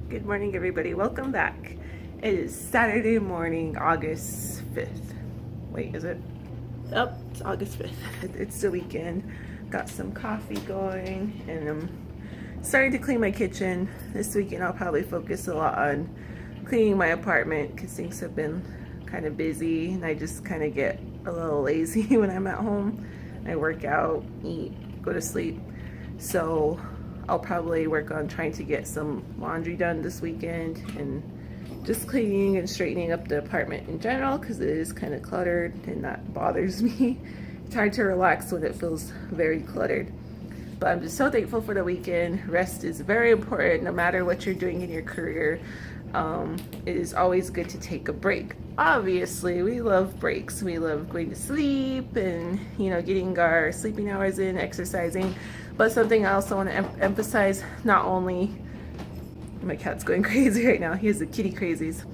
Good morning, everybody. Welcome back. It is Saturday morning, August 5th. Wait, is it? Oh, it's August 5th. It's the weekend. Got some coffee going, and I'm starting to clean my kitchen. This weekend, I'll probably focus a lot on cleaning my apartment because things have been kind of busy, and I just kind of get a little lazy when I'm at home. I work out, eat, go to sleep. So I'll probably work on trying to get some laundry done this weekend and just cleaning and straightening up the apartment in general because it is kind of cluttered and that bothers me. It's hard to relax when it feels very cluttered. But I'm just so thankful for the weekend. Rest is very important no matter what you're doing in your career. It is always good to take a break. Obviously, we love breaks. We love going to sleep and, getting our sleeping hours in, exercising. But something I also want to emphasize, not only, my cat's going crazy right now, he has the kitty crazies.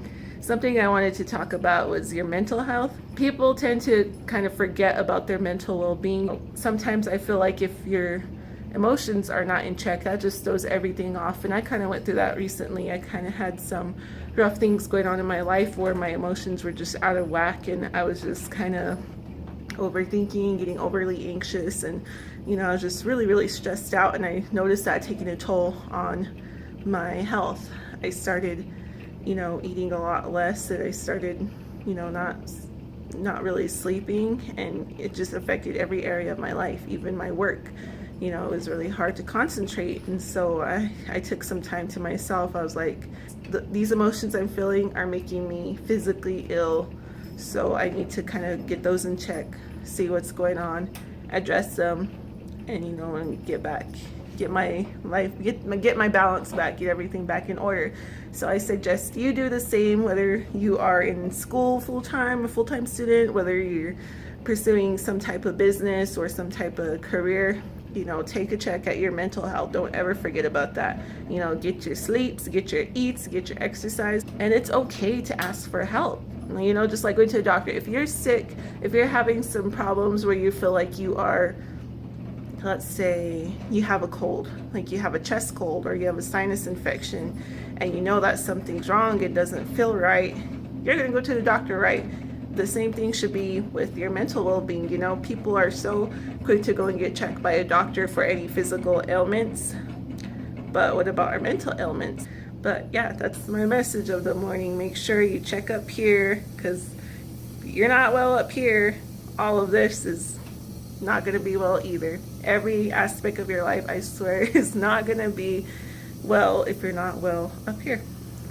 Something I wanted to talk about was your mental health. People tend to kind of forget about their mental well-being. Sometimes I feel like if your emotions are not in check, that just throws everything off. And I kind of went through that recently. I kind of had some rough things going on in my life where my emotions were just out of whack, and I was just kind of overthinking, getting overly anxious, and I was just really stressed out, and I noticed that taking a toll on my health. I started eating a lot less, and I started not really sleeping, and it just affected every area of my life, even my work. It was really hard to concentrate, and so I took some time to myself. I was like, these emotions I'm feeling are making me physically ill, so I need to kind of get those in check, see what's going on, address them, and and get my life, get my balance back, get everything back in order. So I suggest you do the same, whether you are in school full-time, a full-time student, whether you're pursuing some type of business or some type of career. Take a check at your mental health. Don't ever forget about that. Get your sleeps, get your eats, get your exercise, and it's okay to ask for help. Just like going to the doctor. If you're sick, if you're having some problems where you feel like you are, let's say you have a cold, like you have a chest cold or you have a sinus infection, and that something's wrong, it doesn't feel right, you're gonna go to the doctor, right? The same thing should be with your mental well-being. People are so quick to go and get checked by a doctor for any physical ailments, but what about our mental ailments? But yeah, that's my message of the morning. Make sure you check up here, because if you're not well up here, all of this is not going to be well either. Every aspect of your life, I swear, is not going to be well if you're not well up here.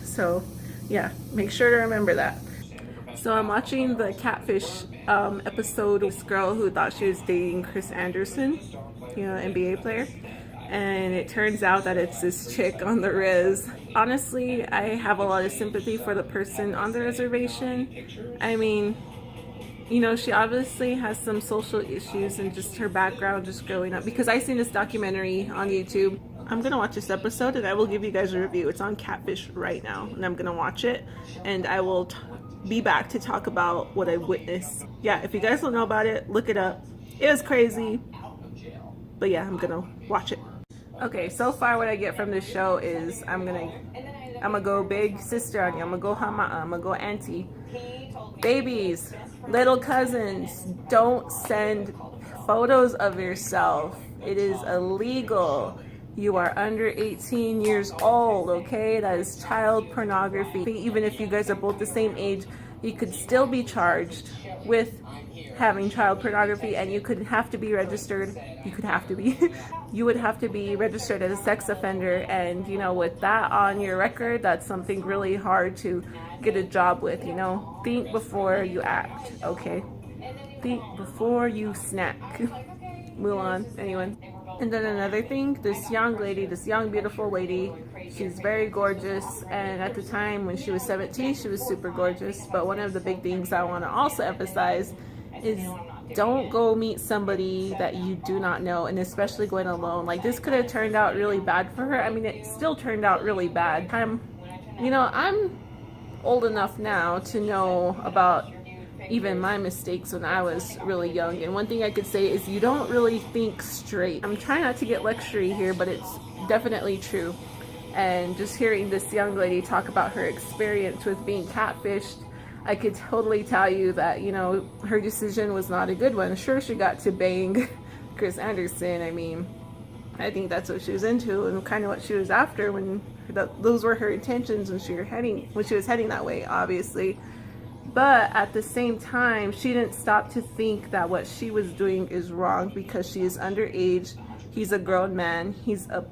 So yeah, make sure to remember that. So I'm watching the Catfish episode of this girl who thought she was dating Chris Anderson, NBA player. And it turns out that it's this chick on the res. Honestly, I have a lot of sympathy for the person on the reservation. I mean, she obviously has some social issues and just her background just growing up. Because I seen this documentary on YouTube. I'm going to watch this episode and I will give you guys a review. It's on Catfish right now, and I'm going to watch it. And I will be back to talk about what I witnessed. Yeah, if you guys don't know about it, look it up. It was crazy. But yeah, I'm going to watch it. Okay, so far what I get from this show is I'm gonna go big sister on you. I'm gonna go hama, I'm gonna go auntie. Babies, little cousins, don't send photos of yourself. It is illegal. You are under 18 years old, okay? That is child pornography. Even if you guys are both the same age, you could still be charged with having child pornography, and you could have to be registered. You would have to be registered as a sex offender, and with that on your record, that's something really hard to get a job with. Think before you act, okay? Think before you snack. Move on, anyone. And then another thing, this young beautiful lady, she's very gorgeous, and at the time when she was 17, she was super gorgeous. But one of the big things I want to also emphasize is don't go meet somebody that you do not know, and especially going alone. Like, this could have turned out really bad for her. I mean, it still turned out really bad. I'm old enough now to know about even my mistakes when I was really young. And one thing I could say is you don't really think straight. I'm trying not to get lectury here, but it's definitely true. And just hearing this young lady talk about her experience with being catfished, I could totally tell you that, you know, her decision was not a good one. Sure, she got to bang Chris Anderson. I mean, I think that's what she was into and kind of what she was after when those were her intentions when she was heading that way, obviously. But at the same time, she didn't stop to think that what she was doing is wrong because she is underage. He's a grown man. He's a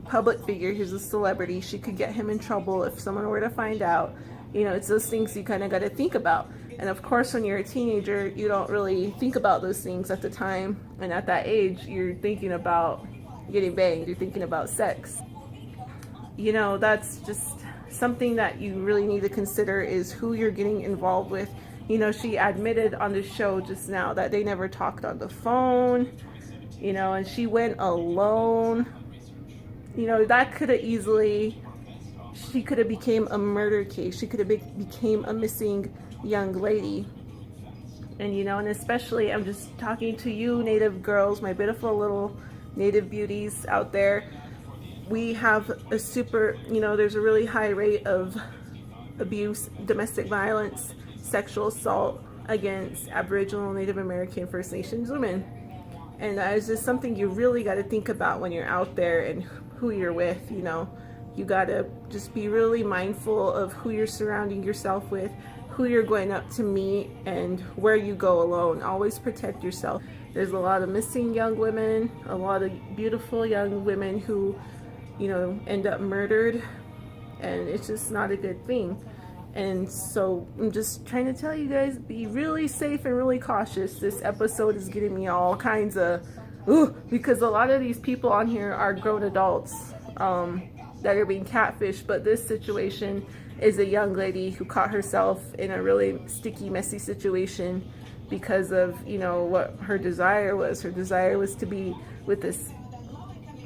public figure. He's a celebrity. She could get him in trouble if someone were to find out. You know, it's those things you kind of got to think about. And of course, when you're a teenager, you don't really think about those things at the time. And at that age, you're thinking about getting banged. You're thinking about sex. You know, that's just something that you really need to consider is who you're getting involved with. You know, she admitted on the show just now that they never talked on the phone, you know, and she went alone. You know, that could have easily, she could have became a murder case. She could have became a missing young lady. And, you know, and especially I'm just talking to you Native girls, my beautiful little Native beauties out there. We have a super, you know, there's a really high rate of abuse, domestic violence, sexual assault against Aboriginal, Native American, First Nations women. And that is just something you really got to think about when you're out there and who you're with. You know, you got to just be really mindful of who you're surrounding yourself with, who you're going up to meet, and where you go alone. Always protect yourself. There's a lot of missing young women, a lot of beautiful young women who, you know, end up murdered, and it's just not a good thing. And so I'm just trying to tell you guys, be really safe and really cautious. This episode is getting me all kinds of because a lot of these people on here are grown adults that are being catfished, but this situation is a young lady who caught herself in a really sticky, messy situation because of, you know, what her desire was. Her desire was to be with this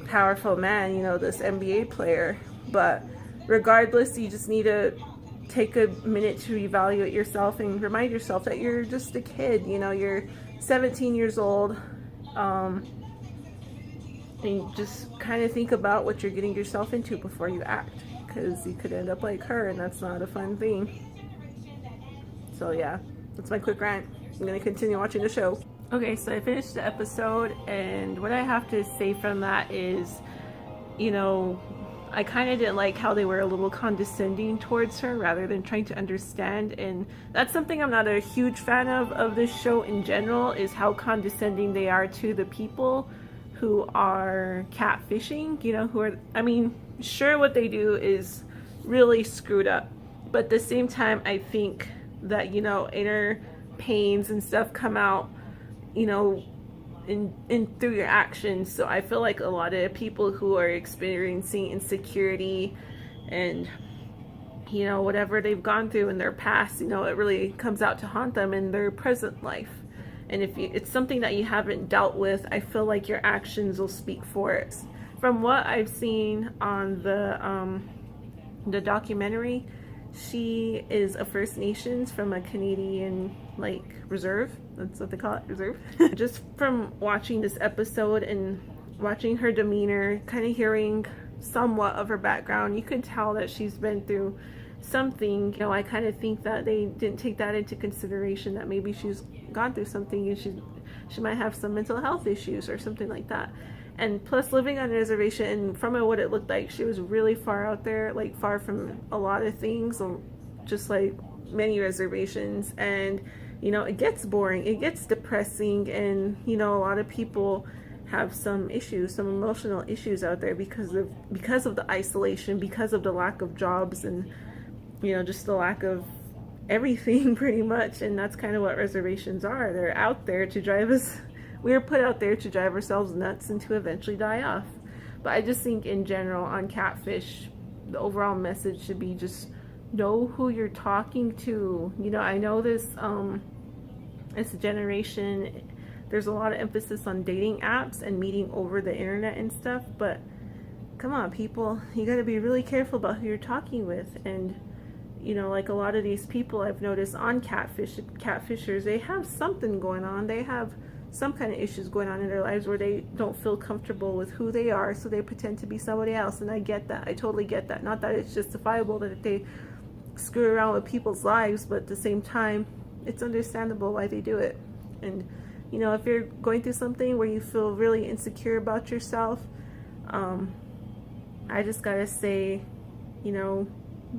powerful man, you know, this NBA player. But regardless, you just need to take a minute to evaluate yourself and remind yourself that you're just a kid. You know, you're 17 years old, and just kind of think about what you're getting yourself into before you act, because you could end up like her, and that's not a fun thing. So yeah, that's my quick rant. I'm gonna continue watching the show. Okay, so I finished the episode, and what I have to say from that is, you know, I kind of didn't like how they were a little condescending towards her rather than trying to understand. And that's something I'm not a huge fan of this show in general, is how condescending they are to the people who are catfishing, you know, who are, I mean, sure, what they do is really screwed up, but at the same time, I think that, you know, inner pains and stuff come out, you know, in through your actions. So I feel like a lot of people who are experiencing insecurity and, you know, whatever they've gone through in their past, you know, it really comes out to haunt them in their present life. And if it's something that you haven't dealt with, I feel like your actions will speak for it. From what I've seen on the documentary, she is a First Nations from a Canadian, like, reserve. That's what they call it, reserve. Just from watching this episode and watching her demeanor, kind of hearing somewhat of her background, you could tell that she's been through something. You know, I kind of think that they didn't take that into consideration, that maybe she's gone through something and she might have some mental health issues or something like that. And plus, living on a reservation, and from what it looked like, she was really far out there, like far from a lot of things, just like many reservations. And, you know, it gets boring, it gets depressing, and, you know, a lot of people have some issues, some emotional issues out there because of the isolation, because of the lack of jobs, and, you know, just the lack of everything pretty much. And that's kind of what reservations are. They're out there to drive us, we're put out there to drive ourselves nuts and to eventually die off. But I just think in general on Catfish, the overall message should be just know who you're talking to. You know, I know this generation, there's a lot of emphasis on dating apps and meeting over the internet and stuff, but come on, people, you got to be really careful about who you're talking with. And, you know, like a lot of these people I've noticed on catfishers, they have something going on. They have some kind of issues going on in their lives where they don't feel comfortable with who they are, so they pretend to be somebody else. And I get that. I totally get that. Not that it's justifiable that they screw around with people's lives, but at the same time, it's understandable why they do it. And you know, if you're going through something where you feel really insecure about yourself, I just gotta say, you know,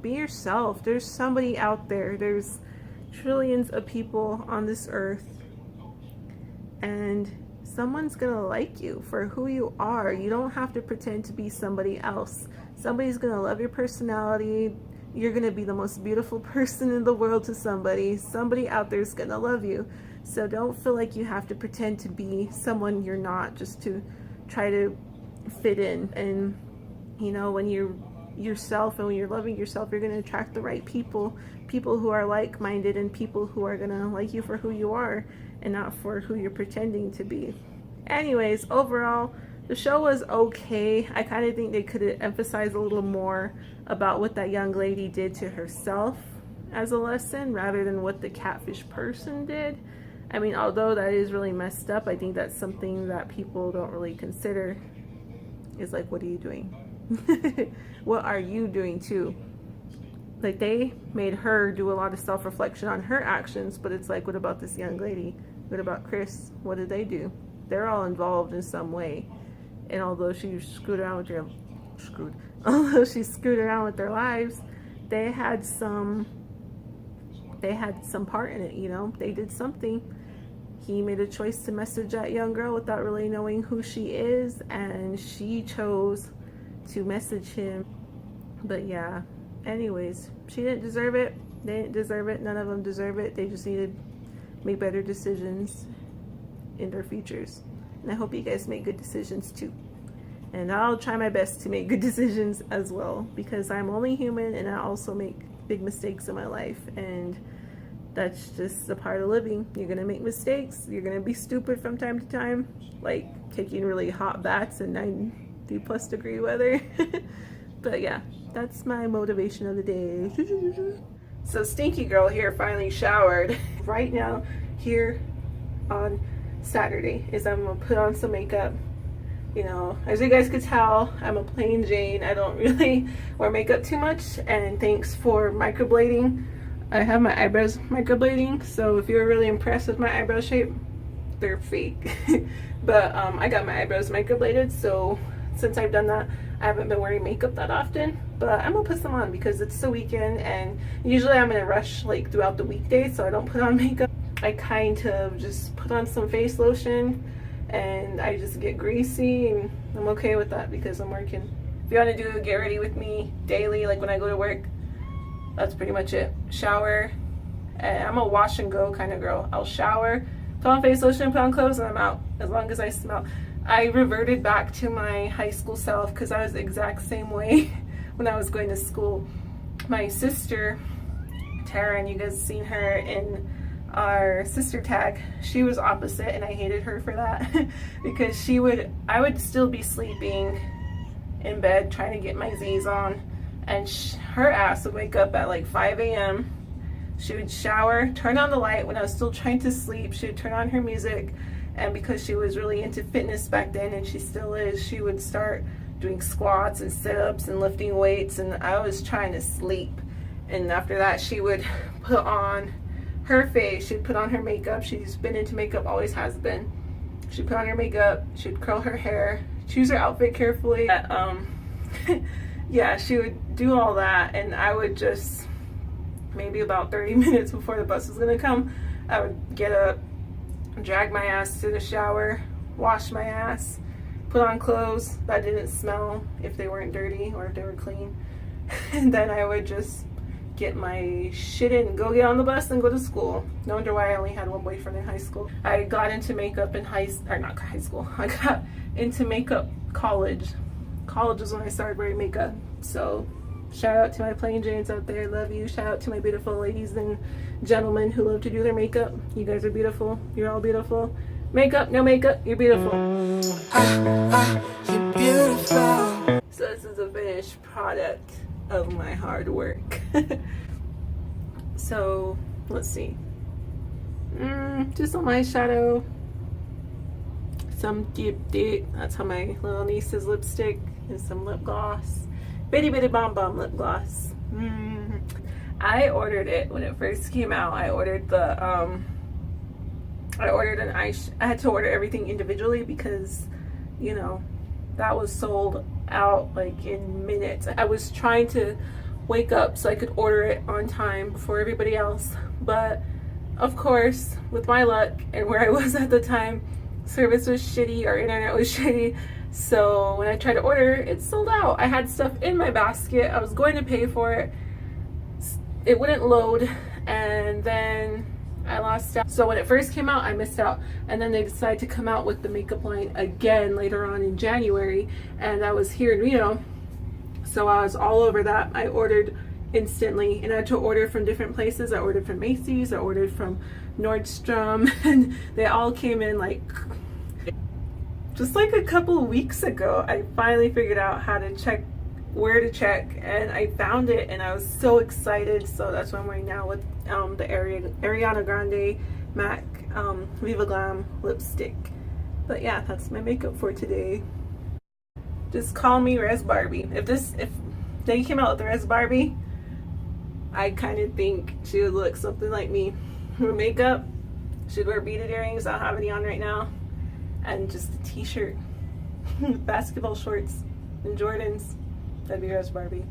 be yourself. There's somebody out there. There's trillions of people on this earth, and someone's gonna like you for who you are. You don't have to pretend to be somebody else. Somebody's gonna love your personality. You're gonna be the most beautiful person in the world to somebody. Somebody out there is gonna love you. So don't feel like you have to pretend to be someone you're not just to try to fit in. And you know, when you're yourself and when you're loving yourself, you're going to attract the right people who are like-minded, and people who are going to like you for who you are and not for who you're pretending to be. Anyways, overall, the show was okay. I kind of think they could have emphasized a little more about what that young lady did to herself as a lesson rather than what the catfish person did. I mean, although that is really messed up, I think that's something that people don't really consider. Is like, what are you doing? What are you doing too? Like, they made her do a lot of self-reflection on her actions, but it's like, what about this young lady? What about Chris? What did they do? They're all involved in some way. And although she screwed around with their lives, they had some part in it, you know. They did something. He made a choice to message that young girl without really knowing who she is, and she chose to message him. But yeah, anyways, she didn't deserve it. They didn't deserve it. None of them deserve it. They just needed to make better decisions in their futures. And I hope you guys make good decisions too. And I'll try my best to make good decisions as well, because I'm only human and I also make big mistakes in my life, and that's just a part of living. You're gonna make mistakes. You're gonna be stupid from time to time, like taking really hot baths in 90+ degree weather. But yeah, that's my motivation of the day. So Stinky Girl here finally showered. Right now, here on Saturday, is I'm gonna put on some makeup. You know, as you guys could tell, I'm a plain Jane. I don't really wear makeup too much, and thanks for microblading. I have my eyebrows microblading, so if you're really impressed with my eyebrow shape, they're fake. But I got my eyebrows microbladed, so since I've done that, I haven't been wearing makeup that often. But I'm gonna put some on because it's the weekend, and usually I'm in a rush like throughout the weekday, so I don't put on makeup. I kind of just put on some face lotion and I just get greasy, and I'm okay with that because I'm working. If you want to do get ready with me daily, like when I go to work, that's pretty much it. Shower, and I'm a wash and go kind of girl. I'll shower, put on face lotion, put on clothes, and I'm out, as long as I smell. I reverted back to my high school self because I was the exact same way when I was going to school. My sister, Tara, and you guys seen her in our sister tag, she was opposite, and I hated her for that because I would still be sleeping in bed trying to get my Z's on, and her ass would wake up at like 5 a.m. She would shower, turn on the light when I was still trying to sleep. She would turn on her music, and because she was really into fitness back then, and she still is, she would start doing squats and sit-ups and lifting weights, and I was trying to sleep. And after that, she would put on her face, she'd put on her makeup. She's been into makeup, always has been. She'd put on her makeup, she'd curl her hair, choose her outfit carefully. Yeah, she would do all that, and I would just, maybe about 30 minutes before the bus was gonna come, I would get up, drag my ass to the shower, wash my ass, put on clothes that didn't smell if they weren't dirty or if they were clean, and then I would just get my shit in and go get on the bus and go to school. No wonder why I only had one boyfriend in high school. I got into makeup in I got into makeup college. College is when I started wearing makeup. So shout out to my plain Janes out there, love you. Shout out to my beautiful ladies and gentlemen who love to do their makeup. You guys are beautiful. You're all beautiful. Makeup, no makeup, you're beautiful. You're beautiful. So this is a finished product of my hard work. So let's see, just some eyeshadow, some dip. That's how my little niece's lipstick, and some lip gloss. Bitty Bitty Bomb Bomb lip gloss. I ordered it when it first came out. I ordered the I had to order everything individually because, you know, that was sold out like in minutes. I was trying to wake up so I could order it on time before everybody else, but of course, with my luck and where I was at the time, service was shitty, our internet was shitty, so when I tried to order, it sold out. I had stuff in my basket, I was going to pay for it, it wouldn't load, and then I lost out. So when it first came out, I missed out, and then they decided to come out with the makeup line again later on in January, and I was here in Reno, so I was all over that. I ordered instantly, and I had to order from different places. I ordered from Macy's, I ordered from Nordstrom, and they all came in like just like a couple of weeks ago. I finally figured out how to check, where to check, and I found it, and I was so excited. So that's what I'm wearing now with the Ariana Grande MAC Viva Glam lipstick. But yeah, that's my makeup for today. Just call me Res Barbie. If they came out with the Res Barbie, I kind of think she would look something like me. Her makeup, she'd wear beaded earrings, I don't have any on right now, and just a t-shirt, basketball shorts, and Jordans. That'd be Res Barbie.